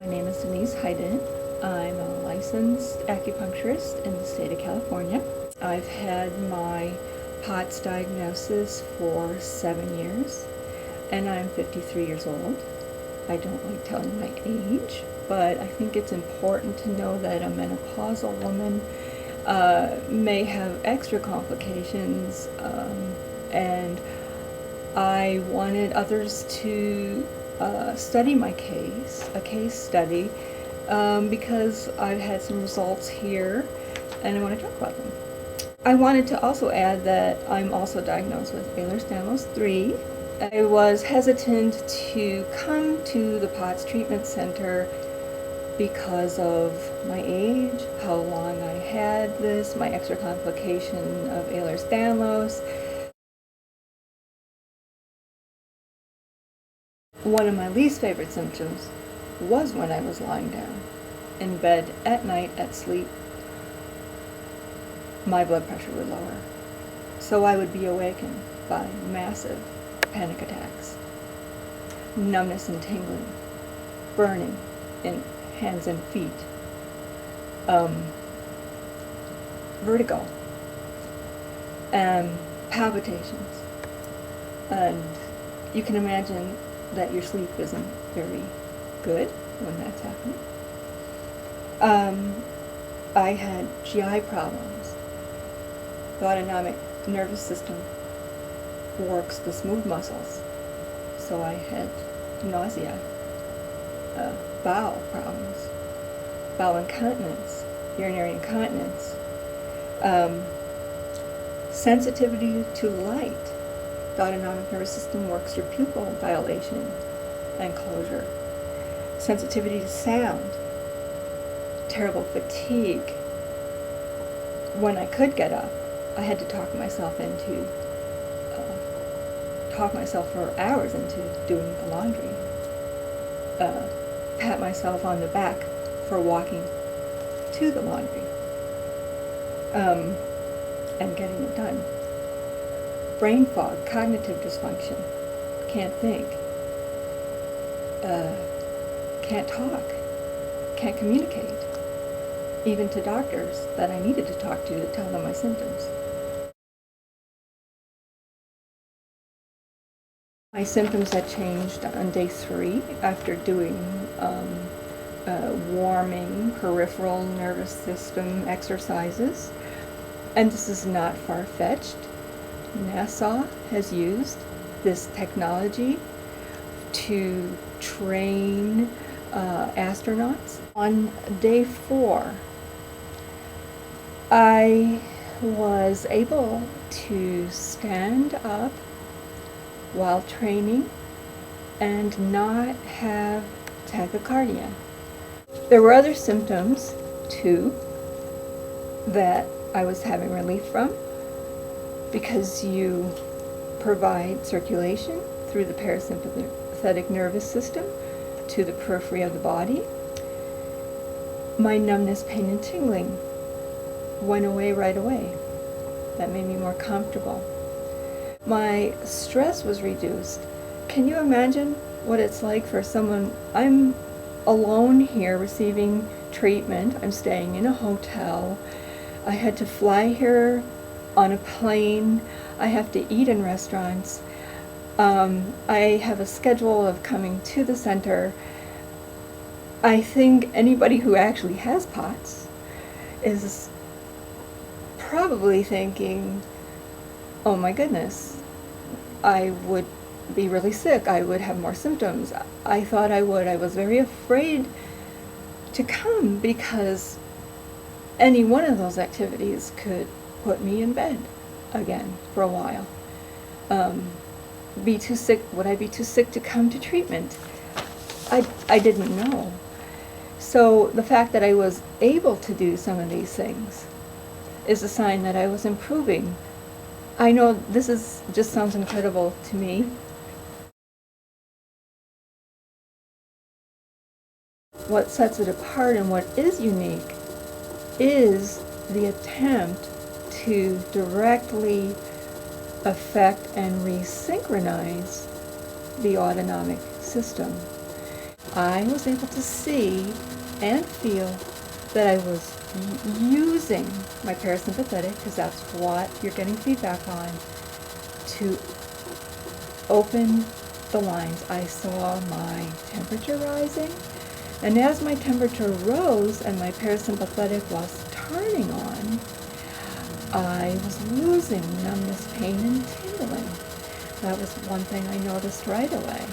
My name is Denise Hayden. I'm a licensed acupuncturist in the state of California. I've had my POTS diagnosis for 7 years, and I'm 53 years old. I don't like telling my age, but I think it's important to know that a menopausal woman may have extra complications, and I wanted others to study my case, a case study, because I've had some results here and I want to talk about them. I wanted to also add that I'm also diagnosed with Ehlers-Danlos 3. I was hesitant to come to the POTS treatment center because of my age, how long I had this, my extra complication of Ehlers-Danlos. One of my least favorite symptoms was when I was lying down in bed at night at sleep. My blood pressure would lower, so I would be awakened by massive panic attacks, numbness and tingling, burning in hands and feet, vertigo, and palpitations. And you can imagine that your sleep isn't very good when that's happening. I had GI problems. The autonomic nervous system works the smooth muscles, so I had nausea, bowel problems, bowel incontinence, urinary incontinence, sensitivity to light. The autonomic nervous system works your pupil dilation and closure. Sensitivity to sound, terrible fatigue. When I could get up, I had to talk myself for hours into doing the laundry. Pat myself on the back for walking to the laundry and getting it done. Brain fog, cognitive dysfunction, can't think, can't talk, can't communicate, even to doctors that I needed to talk to tell them my symptoms. My symptoms had changed on day 3 after doing warming peripheral nervous system exercises, and this is not far-fetched. NASA has used this technology to train astronauts. On day 4, I was able to stand up while training and not have tachycardia. There were other symptoms too that I was having relief from, because you provide circulation through the parasympathetic nervous system to the periphery of the body. My numbness, pain, and tingling went away right away. That made me more comfortable. My stress was reduced. Can you imagine what it's like for someone? I'm alone here receiving treatment. I'm staying in a hotel. I had to fly here on a plane. I have to eat in restaurants. I have a schedule of coming to the center. I think anybody who actually has POTS is probably thinking, oh my goodness, I would be really sick. I would have more symptoms. I thought I would. I was very afraid to come because any one of those activities could put me in bed again for a while. Be too sick? Would I be too sick to come to treatment? I didn't know. So the fact that I was able to do some of these things is a sign that I was improving. I know this just sounds incredible to me. What sets it apart and what is unique is the attempt to directly affect and resynchronize the autonomic system. I was able to see and feel that I was using my parasympathetic, because that's what you're getting feedback on, to open the lines. I saw my temperature rising, and as my temperature rose and my parasympathetic was turning on, I was losing numbness, pain, and tingling. That was one thing I noticed right away.